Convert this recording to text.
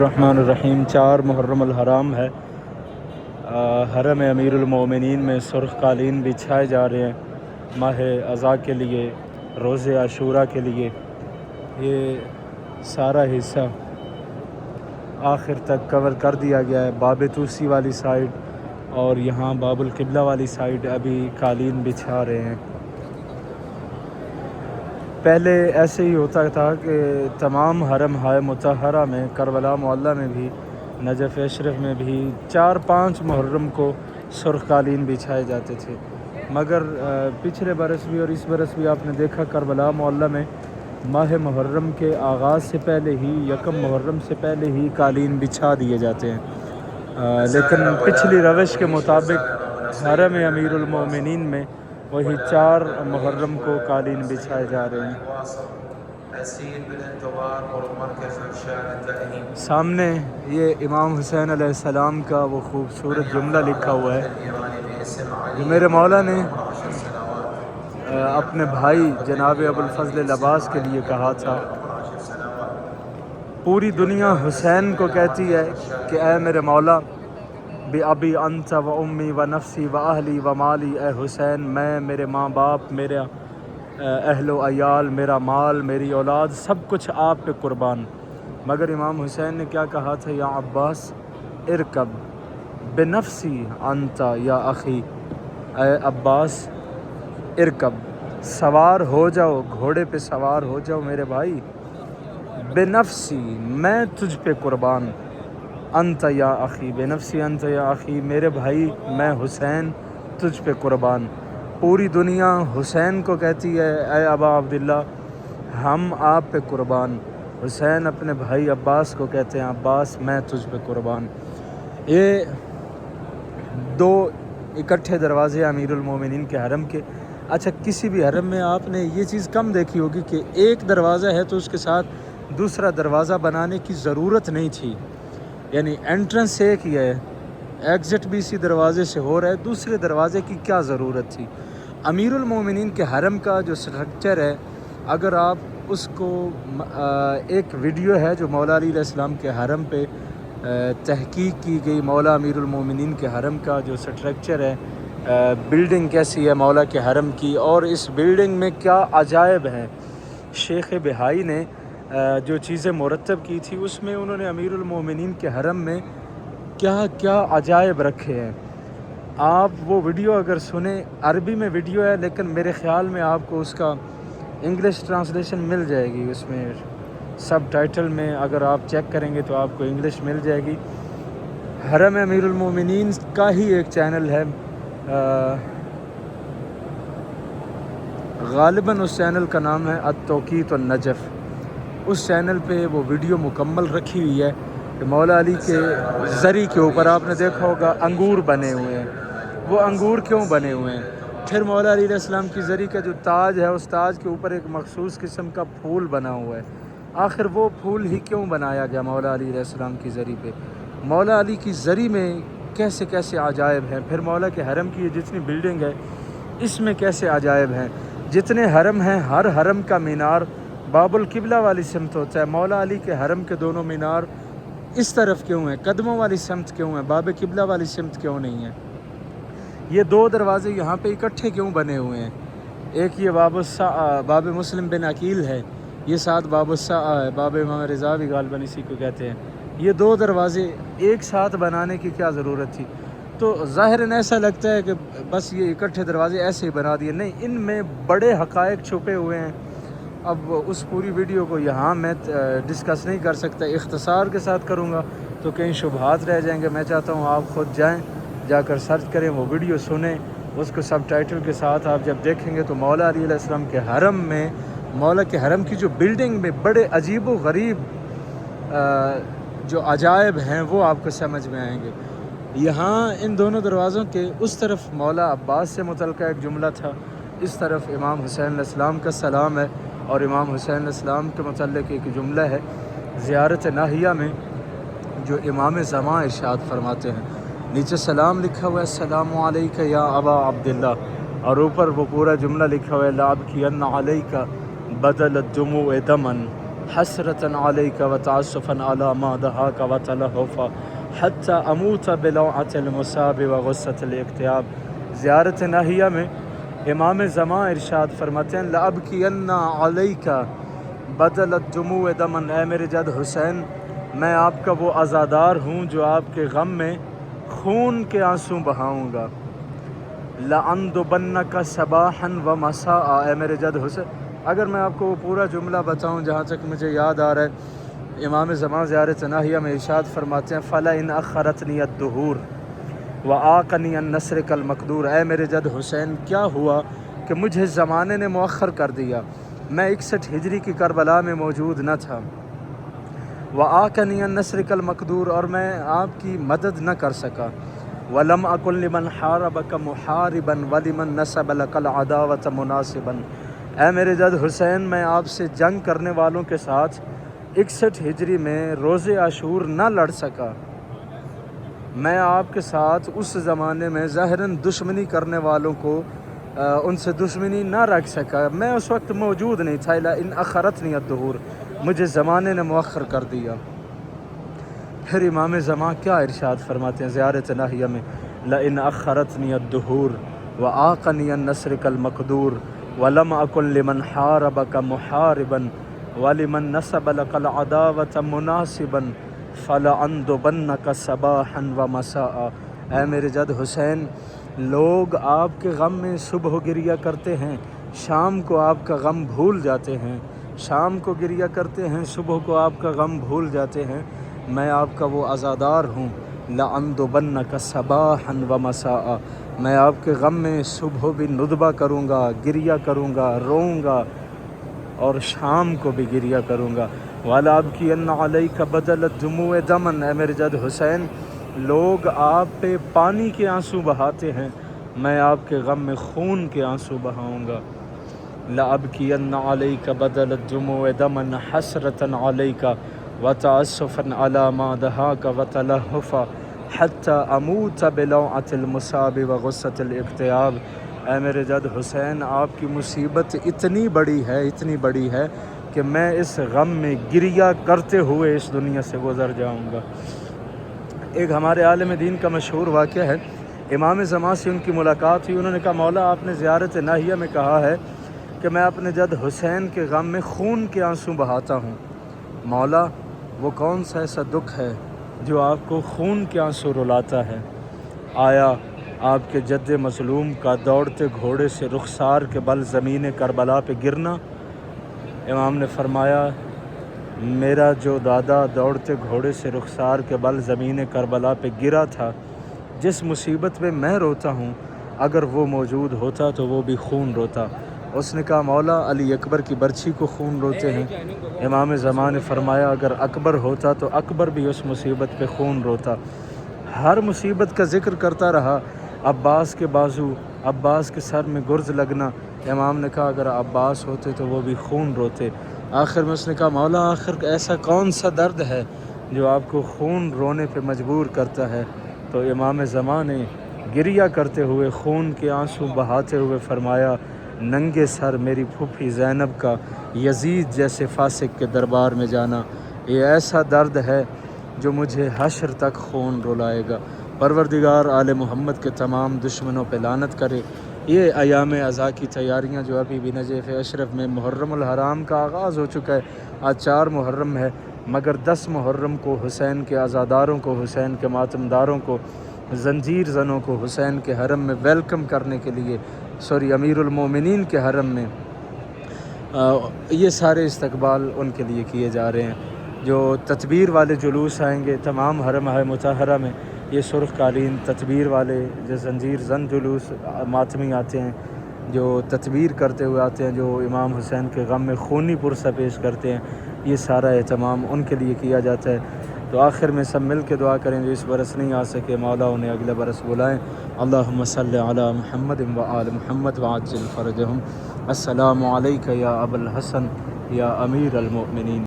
الرحمن الرحیم 4 محرم الحرام ہے۔ حرم امیر المومنین میں سرخ قالین بچھائے جا رہے ہیں ماہ اذا کے لیے، روز عاشوراء کے لیے۔ یہ سارا حصہ آخر تک کور کر دیا گیا ہے، باب توسی والی سائیڈ اور یہاں باب القبلہ والی سائیڈ ابھی قالین بچھا رہے ہیں۔ پہلے ایسے ہی ہوتا تھا کہ تمام حرم ہائے مطہرہ میں، کربلا معلیٰ میں بھی، نجف اشرف میں بھی 4-5 محرم کو سرخ قالین بچھائے جاتے تھے، مگر پچھلے برس بھی اور اس برس بھی آپ نے دیکھا کربلا معلیٰ میں ماہ محرم کے آغاز سے پہلے ہی، یکم محرم سے پہلے ہی قالین بچھا دیے جاتے ہیں، لیکن پچھلی روش کے مطابق حرم امیر المومنین میں وہی 4 محرم کو قالین بچھائے جا رہے ہیں۔ سامنے یہ امام حسین علیہ السلام کا وہ خوبصورت جملہ لکھا ہوا ہے جو میرے مولا نے اپنے بھائی جناب ابوالفضل العباس کے لیے کہا تھا۔ پوری دنیا حسین کو کہتی ہے کہ اے میرے مولا، بِأَبِي أَنْتَ وَأُمِّي وَنَفْسِي وَأَهْلِي وَمَالِي، اے حسین میں، میرے ماں باپ، میرا اہل و عیال، میرا مال، میری اولاد، سب کچھ آپ پہ قربان۔ مگر امام حسین نے کیا کہا تھا؟ یا عباس ارکب بنفسی انت یا اخی، اے عباس ارکب، سوار ہو جاؤ، گھوڑے پہ سوار ہو جاؤ میرے بھائی، بنفسی میں تجھ پہ قربان، انت یا اخی، بنفسی انت یا اخی، میرے بھائی میں حسین تجھ پہ قربان۔ پوری دنیا حسین کو کہتی ہے اے ابا عبداللہ ہم آپ پہ قربان۔ حسین اپنے بھائی عباس کو کہتے ہیں عباس میں تجھ پہ قربان۔ یہ 2 اکٹھے دروازے امیر المومنین کے حرم کے۔ اچھا، کسی بھی حرم میں آپ نے یہ چیز کم دیکھی ہوگی کہ ایک دروازہ ہے تو اس کے ساتھ دوسرا دروازہ بنانے کی ضرورت نہیں تھی، یعنی انٹرنس ایک ہی ہے، ایگزٹ بھی اسی دروازے سے ہو رہا ہے، دوسرے دروازے کی کیا ضرورت تھی؟ امیر المومنین کے حرم کا جو سٹرکچر ہے، اگر آپ اس کو ایک ویڈیو ہے جو مولا علی علیہ السلام کے حرم پہ تحقیق کی گئی، مولا امیر المومنین کے حرم کا جو سٹرکچر ہے، بلڈنگ کیسی ہے مولا کے حرم کی، اور اس بلڈنگ میں کیا عجائب ہیں۔ شیخ بہائی نے جو چیزیں مرتب کی تھی اس میں انہوں نے امیر المومنین کے حرم میں کیا کیا عجائب رکھے ہیں۔ آپ وہ ویڈیو اگر سنیں، عربی میں ویڈیو ہے لیکن میرے خیال میں آپ کو اس کا انگلش ٹرانسلیشن مل جائے گی، اس میں سب ٹائٹل میں اگر آپ چیک کریں گے تو آپ کو انگلش مل جائے گی۔ حرم امیر المومنین کا ہی ایک چینل ہے، غالباً اس چینل کا نام ہے التوقیت النجف۔ اس چینل پہ وہ ویڈیو مکمل رکھی ہوئی ہے کہ مولا علی کے زری کے اوپر آپ نے دیکھا ہوگا انگور بنے ہوئے ہیں۔ وہ انگور کیوں بنے ہوئے ہیں؟ پھر مولا علی علیہ السلام کی زری کا جو تاج ہے، اس تاج کے اوپر ایک مخصوص قسم کا پھول بنا ہوا ہے۔ آخر وہ پھول ہی کیوں بنایا گیا مولا علی علیہ السلام کی زری پہ؟ مولا علی کی زری میں کیسے کیسے عجائب ہیں، پھر مولا کے حرم کی جتنی بلڈنگ ہے اس میں کیسے عجائب ہیں۔ جتنے حرم ہیں ہر حرم کا مینار باب القبلہ والی سمت ہوتا ہے، مولا علی کے حرم کے دونوں مینار اس طرف کیوں ہیں، قدموں والی سمت کیوں ہیں، باب قبلہ والی سمت کیوں نہیں ہیں؟ یہ 2 دروازے یہاں پہ اکٹھے کیوں بنے ہوئے ہیں؟ ایک یہ باب مسلم بن عقیل ہے، یہ ساتھ باب الساعہ ہے، باب امام رضا بھی غالباً اسی کو کہتے ہیں۔ یہ 2 دروازے ایک ساتھ بنانے کی کیا ضرورت تھی؟ تو ظاہراً ایسا لگتا ہے کہ بس یہ اکٹھے دروازے ایسے ہی بنا دیے، نہیں، ان میں بڑے حقائق چھپے ہوئے ہیں۔ اب اس پوری ویڈیو کو یہاں میں ڈسکس نہیں کر سکتا، اختصار کے ساتھ کروں گا تو کہیں شبہات رہ جائیں گے۔ میں چاہتا ہوں آپ خود جائیں، جا کر سرچ کریں، وہ ویڈیو سنیں، اس کو سب ٹائٹل کے ساتھ آپ جب دیکھیں گے تو مولا علی علیہ السلام کے حرم میں، مولا کے حرم کی جو بلڈنگ میں بڑے عجیب و غریب جو عجائب ہیں وہ آپ کو سمجھ میں آئیں گے۔ یہاں ان دونوں دروازوں کے اس طرف مولا عباس سے متعلقہ ایک جملہ تھا، اس طرف امام حسین علیہ السلام کا سلام ہے، اور امام حسین علیہ السلام کے متعلق ایک جملہ ہے زیارت ناہیہ میں جو امام زمان ارشاد فرماتے ہیں۔ نیچے سلام لکھا ہوا ہے، السلام علیک یا ابا عبداللہ، اور اوپر وہ پورا جملہ لکھا ہوا ہے، لا ابکین علیک بدل الدموع دما، حسرة عليك وتعسفا على ما دهاك وتلهفا حتى أموت بلوعة المصاب وغصة الاكتئاب۔ زیارت ناہیہ میں امام زمان ارشاد فرماتے ہیں لأبکین علیک بدل الدموع دمن، اے میرے جد حسین میں آپ کا وہ عزادار ہوں جو آپ کے غم میں خون کے آنسو بہاؤں گا۔ لأندبنک صباحا و مساء، اے میرے جد حسین، اگر میں آپ کو وہ پورا جملہ بتاؤں جہاں تک مجھے یاد آ رہا ہے، امام زمان زیارت ناہیہ میں ارشاد فرماتے ہیں فَلَئِنْ أَخَّرَتْنِي الدُّهُورُ وَآقَنِي النَّصْرِ كَالْمَقْدُورِ، اے میرے جد حسین کیا ہوا کہ مجھے زمانے نے مؤخر کر دیا، میں 61 ہجری کی کربلا میں موجود نہ تھا۔ وَآقَنِي النَّصْرِ كَالْمَقْدُورِ، اور میں آپ کی مدد نہ کر سکا۔ وَلَمْ أَكُنْ لِمَنْ حَارَبَكَ مُحَارِبًا وَلِمَنْ نَصَبَ لَكَ الْعَدَاوَةَ مُنَاصِبًا، اے میرے جد حسین میں آپ سے جنگ کرنے والوں کے ساتھ 61 ہجری میں روز عاشور نہ لڑ سکا، میں آپ کے ساتھ اس زمانے میں ظاہراً دشمنی کرنے والوں کو ان سے دشمنی نہ رکھ سکا، میں اس وقت موجود نہیں تھا۔ ان اخرتنی الدہور، مجھے زمانے نے مؤخر کر دیا۔ پھر امام زمان کیا ارشاد فرماتے ہیں زیارت ناہیہ میں لئن اخرتنی الدہور وآقنی النصر کالمقدور ولم اکن لمن حاربک محاربا ولمن نصب لک العداوۃ مناصبا فلأندبنک صباحا ومساء، اے میرے جد حسین لوگ آپ کے غم میں صبح گریہ کرتے ہیں، شام کو آپ کا غم بھول جاتے ہیں، شام کو گریہ کرتے ہیں، صبح کو آپ کا غم بھول جاتے ہیں، میں آپ کا وہ عزادار ہوں۔ لأندبنک صباحا ومساء، میں آپ کے غم میں صبح بھی ندبہ کروں گا، گریہ کروں گا، روؤں گا، اور شام کو بھی گریہ کروں گا۔ وَلَأَبْكِيَنَّ عَلَيْكَ بَدَلَ الدُّمُوعِ دَمًا، اے میرے جد حسین لوگ آپ پہ پانی کے آنسو بہاتے ہیں، میں آپ کے غم میں خون کے آنسو بہاؤں گا۔ لَأَبْكِيَنَّ عَلَيْكَ بَدَلَ الدُّمُوعِ دَمًا حَسْرَةً عَلَيْكَ وَتَعَسُّفًا عَلَى مَا دَهَاكَ وَتَلَهُّفًا حَتَّى أَمُوتَ بِلَوْعَةِ الْمُصَابِ وَغُصَّةِ الْاِكْتِئَابِ، اے میرے جد حسین آپ کی مصیبت اتنی بڑی ہے کہ میں اس غم میں گریہ کرتے ہوئے اس دنیا سے گزر جاؤں گا۔ ایک ہمارے عالم دین کا مشہور واقعہ ہے، امام زمان سے ان کی ملاقات ہوئی، انہوں نے کہا مولا آپ نے زیارت ناہیہ میں کہا ہے کہ میں اپنے جد حسین کے غم میں خون کے آنسو بہاتا ہوں، مولا وہ کون سا ایسا دکھ ہے جو آپ کو خون کے آنسو رلاتا ہے؟ آیا آپ کے جد مظلوم کا دوڑتے گھوڑے سے رخسار کے بل زمین کربلا پہ گرنا؟ امام نے فرمایا میرا جو دادا دوڑتے گھوڑے سے رخسار کے بل زمین کربلا پہ گرا تھا، جس مصیبت میں میں روتا ہوں، اگر وہ موجود ہوتا تو وہ بھی خون روتا۔ اس نے کہا مولا علی اکبر کی برچھی کو خون روتے ہیں؟ امام زمان نے فرمایا اگر اکبر ہوتا تو اکبر بھی اس مصیبت پہ خون روتا۔ ہر مصیبت کا ذکر کرتا رہا، عباس کے بازو، عباس کے سر میں گرز لگنا، امام نے کہا اگر عباس ہوتے تو وہ بھی خون روتے۔ آخر میں اس نے کہا مولا آخر ایسا کون سا درد ہے جو آپ کو خون رونے پہ مجبور کرتا ہے؟ تو امام زمان نے گریہ کرتے ہوئے خون کے آنسو بہاتے ہوئے فرمایا ننگے سر میری پھوپھی زینب کا یزید جیسے فاسق کے دربار میں جانا، یہ ایسا درد ہے جو مجھے حشر تک خون رلائے گا۔ پروردگار آل محمد کے تمام دشمنوں پہ لعنت کرے۔ یہ ایام عزا کی تیاریاں جو ابھی بھی نجف اشرف میں محرم الحرام کا آغاز ہو چکا ہے، آج 4 محرم ہے، مگر 10 محرم کو حسین کے عزاداروں کو، حسین کے ماتمداروں کو، زنجیر زنوں کو حسین کے حرم میں ویلکم کرنے کے لیے، امیر المومنین کے حرم میں یہ سارے استقبال ان کے لیے کیے جا رہے ہیں۔ جو تطبیر والے جلوس آئیں گے تمام حرم مطہرہ میں، یہ سرخ قالین تطبیر والے جو زنجیر زن جلوس ماتمی آتے ہیں، جو تطبیر کرتے ہوئے آتے ہیں، جو امام حسین کے غم میں خونی پرسہ پیش کرتے ہیں، یہ سارا اہتمام ان کے لیے کیا جاتا ہے۔ تو آخر میں سب مل کے دعا کریں جو اس برس نہیں آ سکے مولا انہیں اگلے برس بلائیں۔ اللہم صلی علی محمد و آل محمد وعجل فرجہم۔ السلام علیکہ یا ابا الحسن یا امیر المؤمنین۔